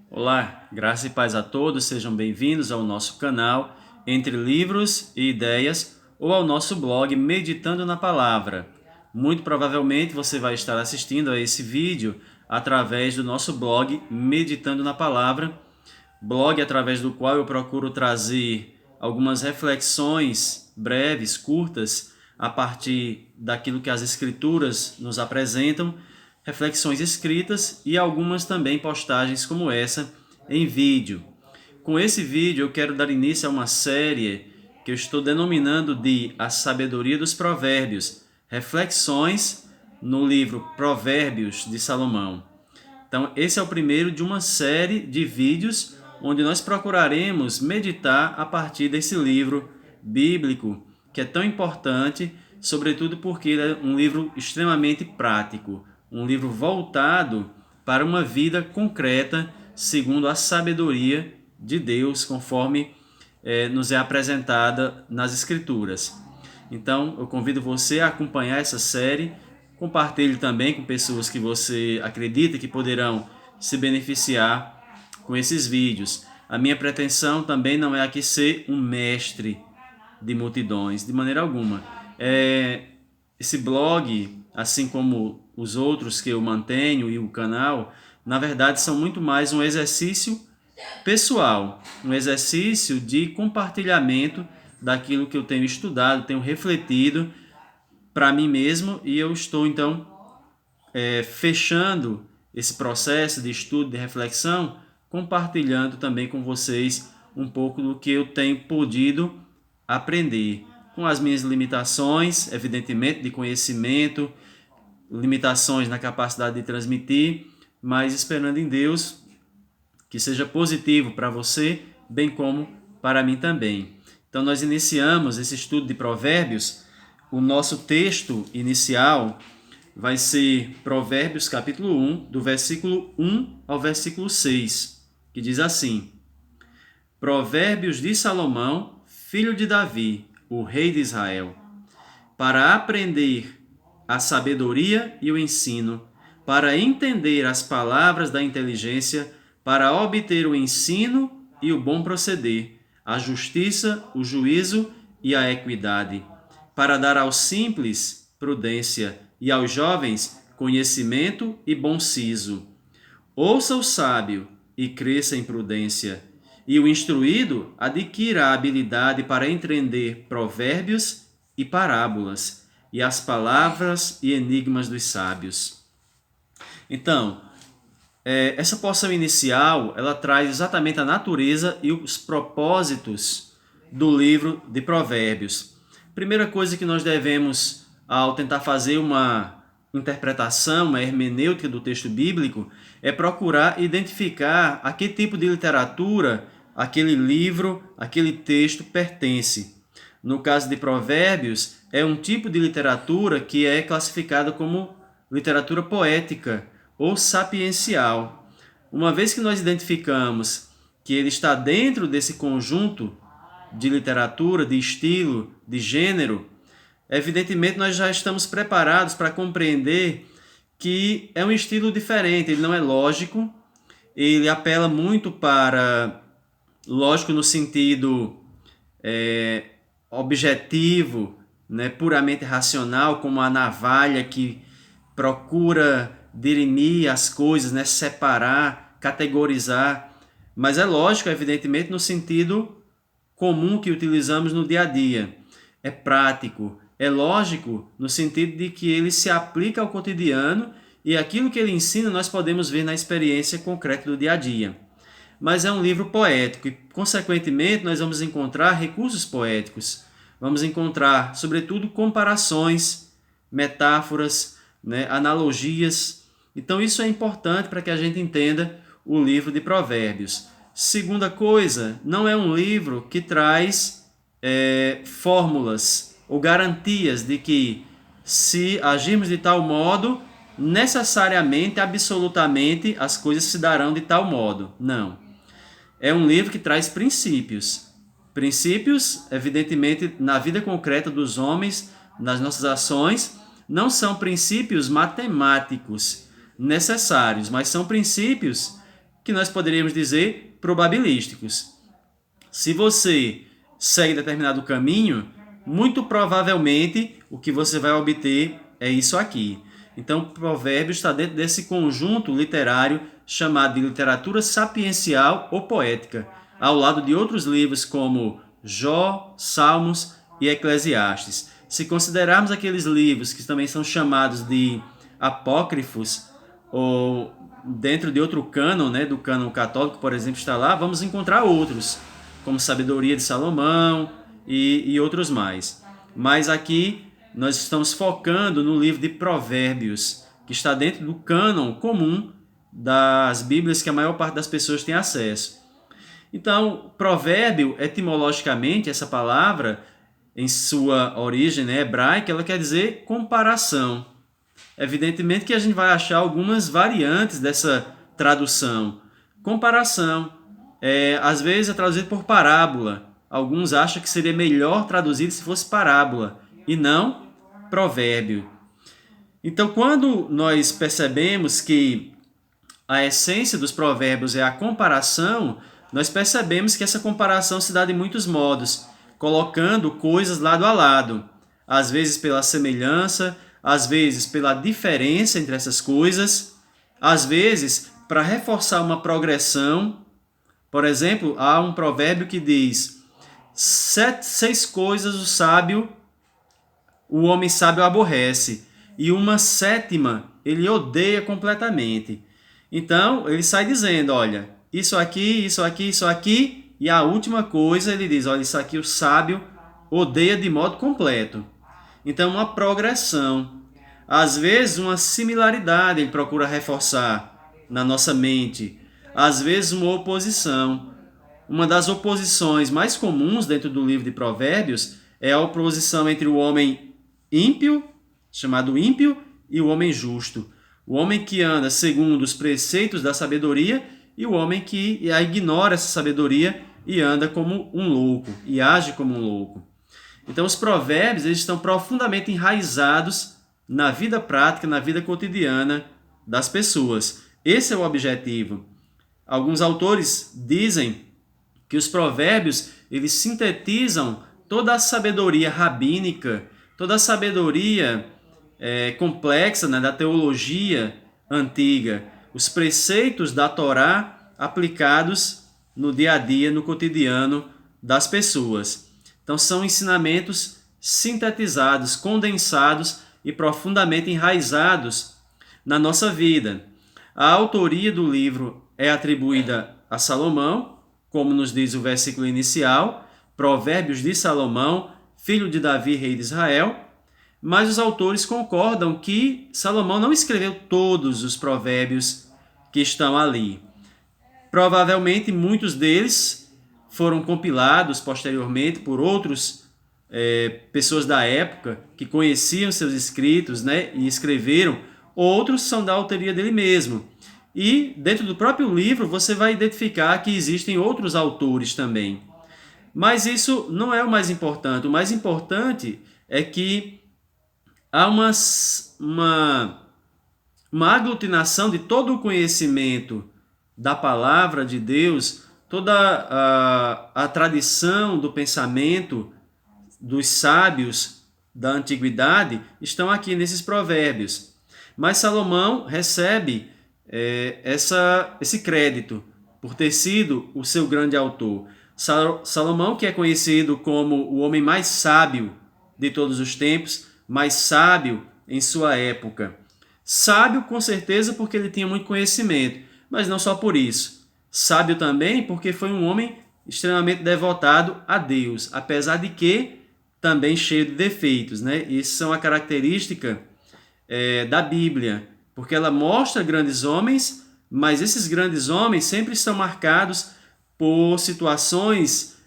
Olá, graça e paz a todos, sejam bem-vindos ao nosso canal Entre Livros e Ideias ou ao nosso blog Meditando na Palavra. Muito provavelmente você vai estar assistindo a esse vídeo através do nosso blog Meditando na Palavra, blog através do qual eu procuro trazer algumas reflexões breves, curtas, a partir daquilo que as Escrituras nos apresentam, reflexões escritas e algumas também postagens como essa em vídeo. Com esse vídeo eu quero dar início a uma série que eu estou denominando de A Sabedoria dos Provérbios, reflexões no livro Provérbios de Salomão. Então, esse é o primeiro de uma série de vídeos onde nós procuraremos meditar a partir desse livro bíblico, que é tão importante, sobretudo porque ele é um livro extremamente prático, um livro voltado para uma vida concreta, segundo a sabedoria de Deus, conforme nos é apresentada nas Escrituras. Então, eu convido você a acompanhar essa série. Compartilhe também com pessoas que você acredita que poderão se beneficiar com esses vídeos. A minha pretensão também não é aqui ser um mestre de multidões, de maneira alguma. Esse blog, assim como os outros que eu mantenho e o canal, na verdade são muito mais um exercício pessoal, um exercício de compartilhamento daquilo que eu tenho estudado, tenho refletido para mim mesmo, e eu estou então fechando esse processo de estudo, de reflexão, compartilhando também com vocês um pouco do que eu tenho podido aprender, com as minhas limitações, evidentemente, de conhecimento, limitações na capacidade de transmitir, mas esperando em Deus que seja positivo para você, bem como para mim também. Então nós iniciamos esse estudo de Provérbios. O nosso texto inicial vai ser Provérbios capítulo 1, do versículo 1 ao versículo 6, que diz assim: Provérbios de Salomão, filho de Davi, o rei de Israel, para aprender a sabedoria e o ensino, para entender as palavras da inteligência, para obter o ensino e o bom proceder, a justiça, o juízo e a equidade, para dar aos simples prudência e aos jovens conhecimento e bom siso. Ouça o sábio e cresça em prudência, e o instruído adquira a habilidade para entender provérbios e parábolas, e as palavras e enigmas dos sábios. Então, essa porção inicial, ela traz exatamente a natureza e os propósitos do livro de Provérbios. Primeira coisa que nós devemos, ao tentar fazer uma interpretação, uma hermenêutica do texto bíblico, é procurar identificar a que tipo de literatura aquele livro, aquele texto pertence. No caso de Provérbios, é um tipo de literatura que é classificada como literatura poética ou sapiencial. Uma vez que nós identificamos que ele está dentro desse conjunto de literatura, de estilo, de gênero, evidentemente nós já estamos preparados para compreender que é um estilo diferente, ele não é lógico, ele apela muito para, lógico no sentido objetivo, né, puramente racional, como a navalha que procura dirimir as coisas, né, separar, categorizar, mas é lógico, evidentemente, no sentido comum que utilizamos no dia a dia. É prático, é lógico no sentido de que ele se aplica ao cotidiano e aquilo que ele ensina nós podemos ver na experiência concreta do dia a dia. Mas é um livro poético e, consequentemente, nós vamos encontrar recursos poéticos. Vamos encontrar, sobretudo, comparações, metáforas, né, analogias. Então, isso é importante para que a gente entenda o livro de Provérbios. Segunda coisa, não é um livro que traz fórmulas ou garantias de que, se agirmos de tal modo, necessariamente, absolutamente, as coisas se darão de tal modo. Não. É um livro que traz princípios. Princípios, evidentemente, na vida concreta dos homens, nas nossas ações, não são princípios matemáticos, necessários, mas são princípios que nós poderíamos dizer probabilísticos. Se você segue determinado caminho, muito provavelmente o que você vai obter é isso aqui. Então, Provérbios está dentro desse conjunto literário chamado de literatura sapiencial ou poética, ao lado de outros livros como Jó, Salmos e Eclesiastes. Se considerarmos aqueles livros que também são chamados de apócrifos, ou dentro de outro cânon, né, do cânon católico, por exemplo, está lá, vamos encontrar outros, como Sabedoria de Salomão e outros mais. Mas aqui nós estamos focando no livro de Provérbios, que está dentro do cânon comum das Bíblias que a maior parte das pessoas tem acesso. Então, provérbio, etimologicamente, essa palavra, em sua origem, né, hebraica, ela quer dizer comparação. Evidentemente que a gente vai achar algumas variantes dessa tradução. Comparação. Às vezes é traduzido por parábola. Alguns acham que seria melhor traduzido se fosse parábola e não provérbio. Então, quando nós percebemos que a essência dos provérbios é a comparação, nós percebemos que essa comparação se dá de muitos modos, colocando coisas lado a lado, às vezes pela semelhança, às vezes pela diferença entre essas coisas, às vezes para reforçar uma progressão. Por exemplo, há um provérbio que diz: 6 coisas o homem sábio aborrece, e uma 7ª ele odeia completamente. Então, ele sai dizendo, olha, isso aqui, isso aqui, isso aqui, e a última coisa ele diz, olha, isso aqui o sábio odeia de modo completo. Então, uma progressão. Às vezes, uma similaridade ele procura reforçar na nossa mente. Às vezes, uma oposição. Uma das oposições mais comuns dentro do livro de Provérbios é a oposição entre o homem ímpio, chamado ímpio, e o homem justo. O homem que anda segundo os preceitos da sabedoria e o homem que ignora essa sabedoria e anda como um louco, e age como um louco. Então, os provérbios eles estão profundamente enraizados na vida prática, na vida cotidiana das pessoas. Esse é o objetivo. Alguns autores dizem que os provérbios eles sintetizam toda a sabedoria rabínica, toda a sabedoria complexa, né, da teologia antiga, os preceitos da Torá aplicados no dia a dia, no cotidiano das pessoas. Então são ensinamentos sintetizados, condensados e profundamente enraizados na nossa vida. A autoria do livro é atribuída a Salomão, como nos diz o versículo inicial, Provérbios de Salomão, filho de Davi, rei de Israel, mas os autores concordam que Salomão não escreveu todos os provérbios que estão ali. Provavelmente muitos deles foram compilados posteriormente por outras pessoas da época que conheciam seus escritos, né, e escreveram. Outros são da autoria dele mesmo. E dentro do próprio livro você vai identificar que existem outros autores também. Mas isso não é o mais importante. O mais importante é que há uma aglutinação de todo o conhecimento da palavra de Deus, toda a tradição do pensamento dos sábios da antiguidade estão aqui nesses provérbios. Mas Salomão recebe esse crédito por ter sido o seu grande autor. Salomão, que é conhecido como o homem mais sábio de todos os tempos, mais sábio em sua época. Sábio, com certeza, porque ele tinha muito conhecimento, mas não só por isso. Sábio também porque foi um homem extremamente devotado a Deus, apesar de que também cheio de defeitos, né? Isso é uma característica da Bíblia, porque ela mostra grandes homens, mas esses grandes homens sempre estão marcados por situações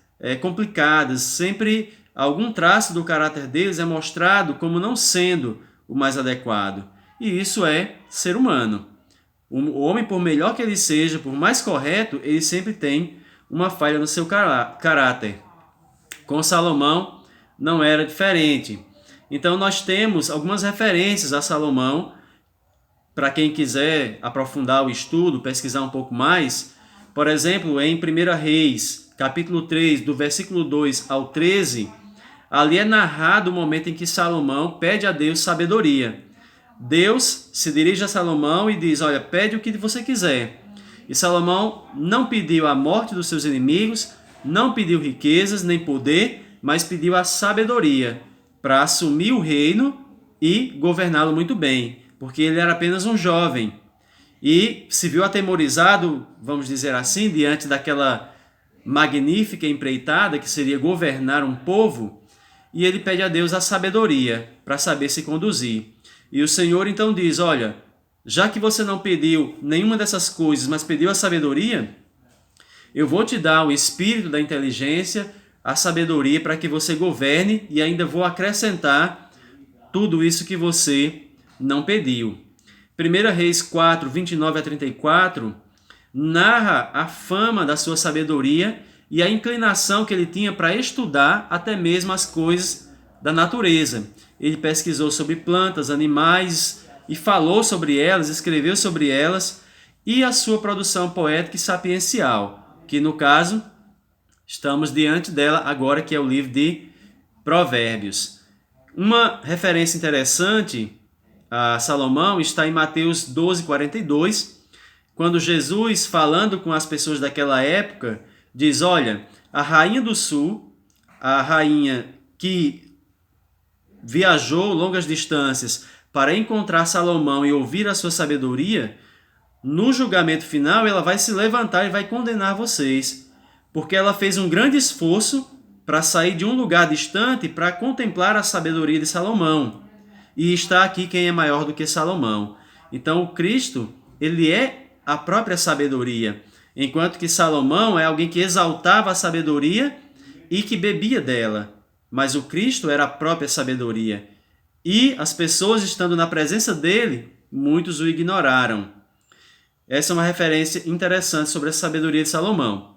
complicadas, sempre algum traço do caráter deles é mostrado como não sendo o mais adequado. E isso é ser humano. O homem, por melhor que ele seja, por mais correto, ele sempre tem uma falha no seu caráter. Com Salomão não era diferente. Então nós temos algumas referências a Salomão, para quem quiser aprofundar o estudo, pesquisar um pouco mais, por exemplo, em 1 Reis, capítulo 3, do versículo 2 ao 13, ali é narrado o momento em que Salomão pede a Deus sabedoria. Deus se dirige a Salomão e diz, olha, pede o que você quiser. E Salomão não pediu a morte dos seus inimigos, não pediu riquezas nem poder, mas pediu a sabedoria para assumir o reino e governá-lo muito bem, porque ele era apenas um jovem. E se viu atemorizado, vamos dizer assim, diante daquela magnífica empreitada que seria governar um povo, e ele pede a Deus a sabedoria para saber se conduzir. E o Senhor então diz, olha, já que você não pediu nenhuma dessas coisas, mas pediu a sabedoria, eu vou te dar o espírito da inteligência, a sabedoria para que você governe e ainda vou acrescentar tudo isso que você não pediu. 1 Reis 4, 29 a 34, narra a fama da sua sabedoria e a inclinação que ele tinha para estudar até mesmo as coisas da natureza. Ele pesquisou sobre plantas, animais e falou sobre elas, escreveu sobre elas, e a sua produção poética e sapiencial, que no caso estamos diante dela agora, que é o livro de Provérbios. Uma referência interessante a Salomão está em Mateus 12, 42, quando Jesus, falando com as pessoas daquela época, diz, olha, a rainha do sul, a rainha que viajou longas distâncias para encontrar Salomão e ouvir a sua sabedoria, no julgamento final ela vai se levantar e vai condenar vocês, porque ela fez um grande esforço para sair de um lugar distante para contemplar a sabedoria de Salomão. E está aqui quem é maior do que Salomão. Então o Cristo, ele é a própria sabedoria, enquanto que Salomão é alguém que exaltava a sabedoria e que bebia dela. Mas o Cristo era a própria sabedoria. E as pessoas estando na presença dele, muitos o ignoraram. Essa é uma referência interessante sobre a sabedoria de Salomão.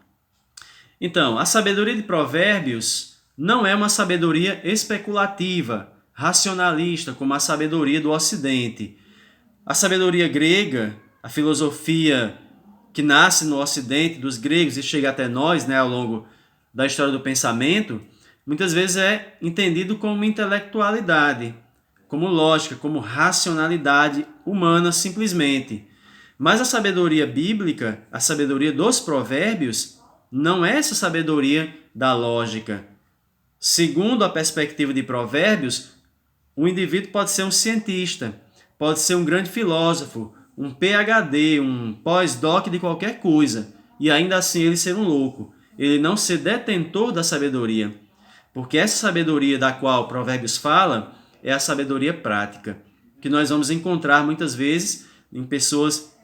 Então, a sabedoria de Provérbios não é uma sabedoria especulativa, racionalista, como a sabedoria do Ocidente. A sabedoria grega, a filosofia que nasce no Ocidente dos gregos e chega até nós, ao longo da história do pensamento, muitas vezes é entendido como intelectualidade, como lógica, como racionalidade humana simplesmente. Mas a sabedoria bíblica, a sabedoria dos provérbios, não é essa sabedoria da lógica. Segundo a perspectiva de Provérbios, o indivíduo pode ser um cientista, pode ser um grande filósofo, um PhD, um pós-doc de qualquer coisa, e ainda assim ele ser um louco, ele não ser detentor da sabedoria. Porque essa sabedoria da qual Provérbios fala é a sabedoria prática, que nós vamos encontrar muitas vezes em pessoas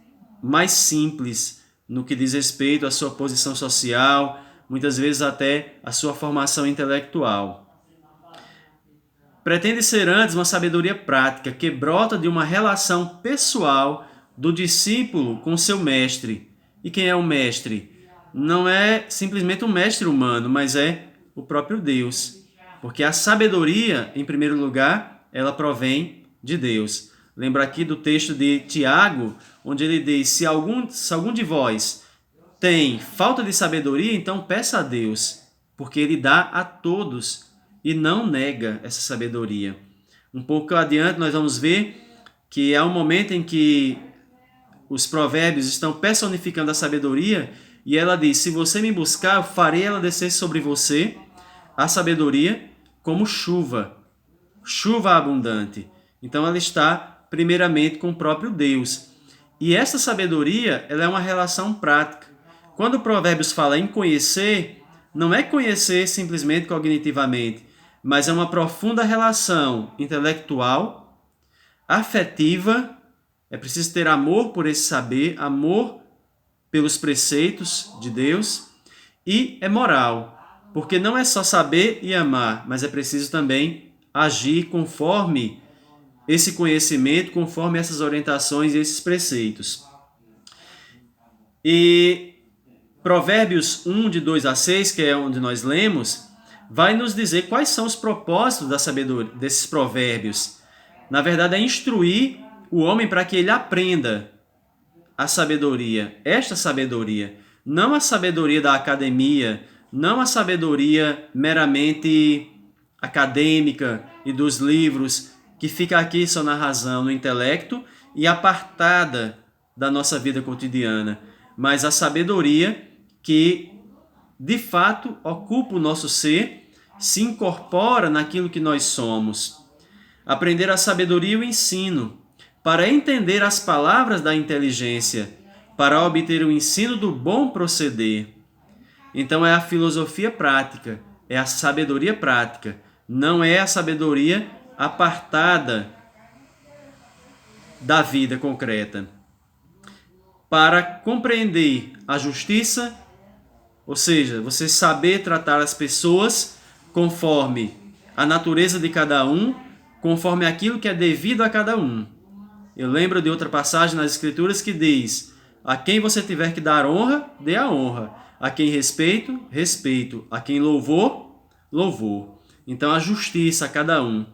mais simples no que diz respeito à sua posição social, muitas vezes até à sua formação intelectual. Pretende ser antes uma sabedoria prática que brota de uma relação pessoal do discípulo com seu mestre. E quem é o mestre? Não é simplesmente um mestre humano, mas é o próprio Deus. Porque a sabedoria, em primeiro lugar, ela provém de Deus. Lembra aqui do texto de Tiago, onde ele diz, se algum de vós tem falta de sabedoria, então peça a Deus, porque ele dá a todos e não nega essa sabedoria. Um pouco adiante nós vamos ver que há um momento em que os provérbios estão personificando a sabedoria e ela diz, se você me buscar, eu farei ela descer sobre você, a sabedoria, como chuva abundante. Então ela está primeiramente com o próprio Deus. E essa sabedoria, ela é uma relação prática. Quando o Provérbios fala em conhecer, não é conhecer simplesmente cognitivamente, mas é uma profunda relação intelectual, afetiva. É preciso ter amor por esse saber, amor pelos preceitos de Deus, e é moral, porque não é só saber e amar, mas é preciso também agir conforme esse conhecimento, conforme essas orientações e esses preceitos. E Provérbios 1, de 2 a 6, que é onde nós lemos, vai nos dizer quais são os propósitos da sabedoria desses provérbios. Na verdade, é instruir o homem para que ele aprenda a sabedoria, esta sabedoria, não a sabedoria da academia, não a sabedoria meramente acadêmica e dos livros, que fica aqui só na razão, no intelecto e apartada da nossa vida cotidiana, mas a sabedoria que de fato ocupa o nosso ser, se incorpora naquilo que nós somos. Aprender a sabedoria e o ensino, para entender as palavras da inteligência, para obter o ensino do bom proceder. Então é a filosofia prática, é a sabedoria prática, não é a sabedoria apartada da vida concreta. Para compreender a justiça, ou seja, você saber tratar as pessoas conforme a natureza de cada um, conforme aquilo que é devido a cada um. Eu lembro de outra passagem nas Escrituras que diz: a quem você tiver que dar honra, dê a honra. A quem respeito, respeito. A quem louvor, louvor. Então a justiça a cada um.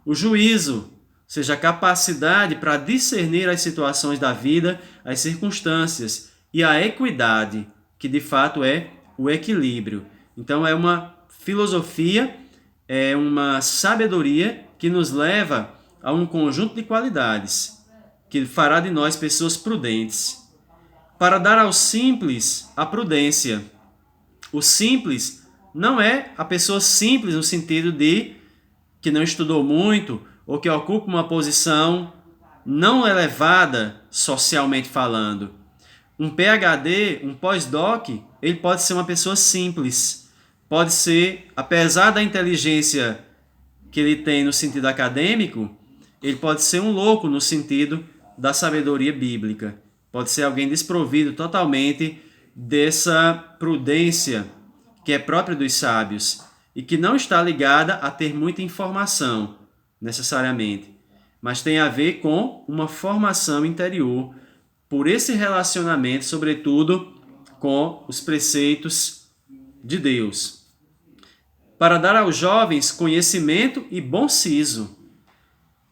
O juízo, ou seja, a capacidade para discernir as situações da vida, as circunstâncias. E a equidade, que de fato é o equilíbrio. Então é uma filosofia, é uma sabedoria que nos leva a um conjunto de qualidades que fará de nós pessoas prudentes. Para dar ao simples a prudência. O simples não é a pessoa simples no sentido de que não estudou muito ou que ocupa uma posição não elevada socialmente falando. Um PhD, um pós-doc, ele pode ser uma pessoa simples. Pode ser, apesar da inteligência que ele tem no sentido acadêmico, ele pode ser um louco no sentido da sabedoria bíblica. Pode ser alguém desprovido totalmente dessa prudência que é própria dos sábios e que não está ligada a ter muita informação, necessariamente, mas tem a ver com uma formação interior por esse relacionamento, sobretudo, com os preceitos de Deus. Para dar aos jovens conhecimento e bom siso.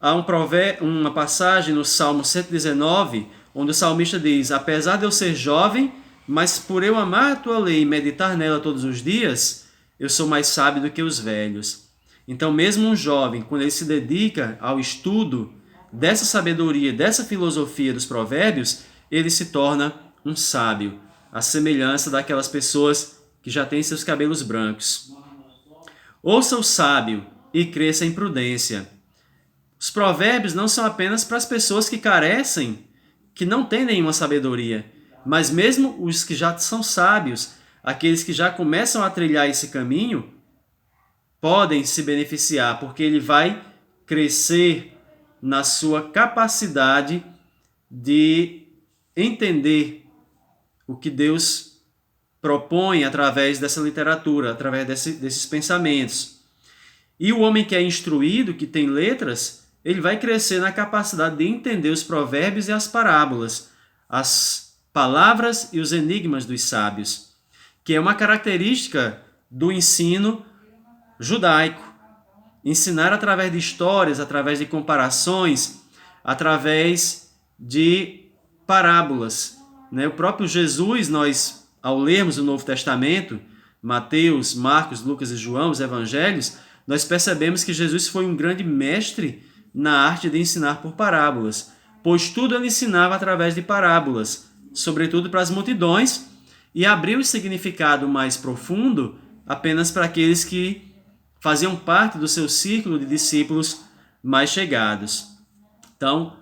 Há uma passagem no Salmo 119, onde o salmista diz: apesar de eu ser jovem, mas por eu amar a tua lei e meditar nela todos os dias, eu sou mais sábio do que os velhos. Então, mesmo um jovem, quando ele se dedica ao estudo dessa sabedoria, dessa filosofia dos provérbios, ele se torna um sábio, à semelhança daquelas pessoas que já têm seus cabelos brancos. Ouça o sábio e cresça em prudência. Os provérbios não são apenas para as pessoas que carecem, que não têm nenhuma sabedoria, mas mesmo os que já são sábios, aqueles que já começam a trilhar esse caminho, podem se beneficiar, porque ele vai crescer na sua capacidade de entender o que Deus propõe através dessa literatura, através desses pensamentos. E o homem que é instruído, que tem letras, ele vai crescer na capacidade de entender os provérbios e as parábolas, as palavras e os enigmas dos sábios, que é uma característica do ensino judaico. Ensinar através de histórias, através de comparações, através de parábolas. O próprio Jesus, nós, ao lermos o Novo Testamento, Mateus, Marcos, Lucas e João, os evangelhos, nós percebemos que Jesus foi um grande mestre na arte de ensinar por parábolas, pois tudo ele ensinava através de parábolas, sobretudo para as multidões, e abriu o significado mais profundo apenas para aqueles que faziam parte do seu círculo de discípulos mais chegados. Então,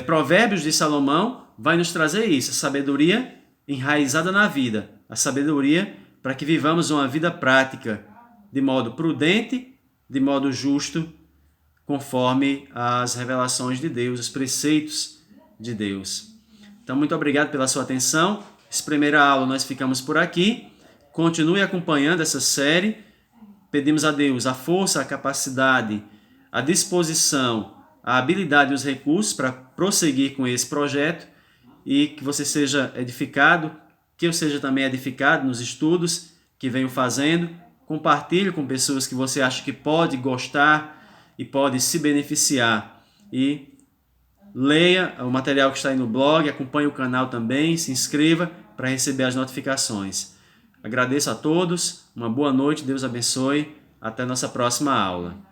Provérbios de Salomão vai nos trazer isso, a sabedoria enraizada na vida, a sabedoria para que vivamos uma vida prática, de modo prudente, de modo justo, conforme as revelações de Deus, os preceitos de Deus. Então, muito obrigado pela sua atenção. Essa primeira aula nós ficamos por aqui. Continue acompanhando essa série. Pedimos a Deus a força, a capacidade, a disposição, a habilidade e os recursos para prosseguir com esse projeto e que você seja edificado, que eu seja também edificado nos estudos que venho fazendo. Compartilhe com pessoas que você acha que pode gostar e pode se beneficiar. E leia o material que está aí no blog, acompanhe o canal também, se inscreva para receber as notificações. Agradeço a todos, uma boa noite, Deus abençoe, até nossa próxima aula.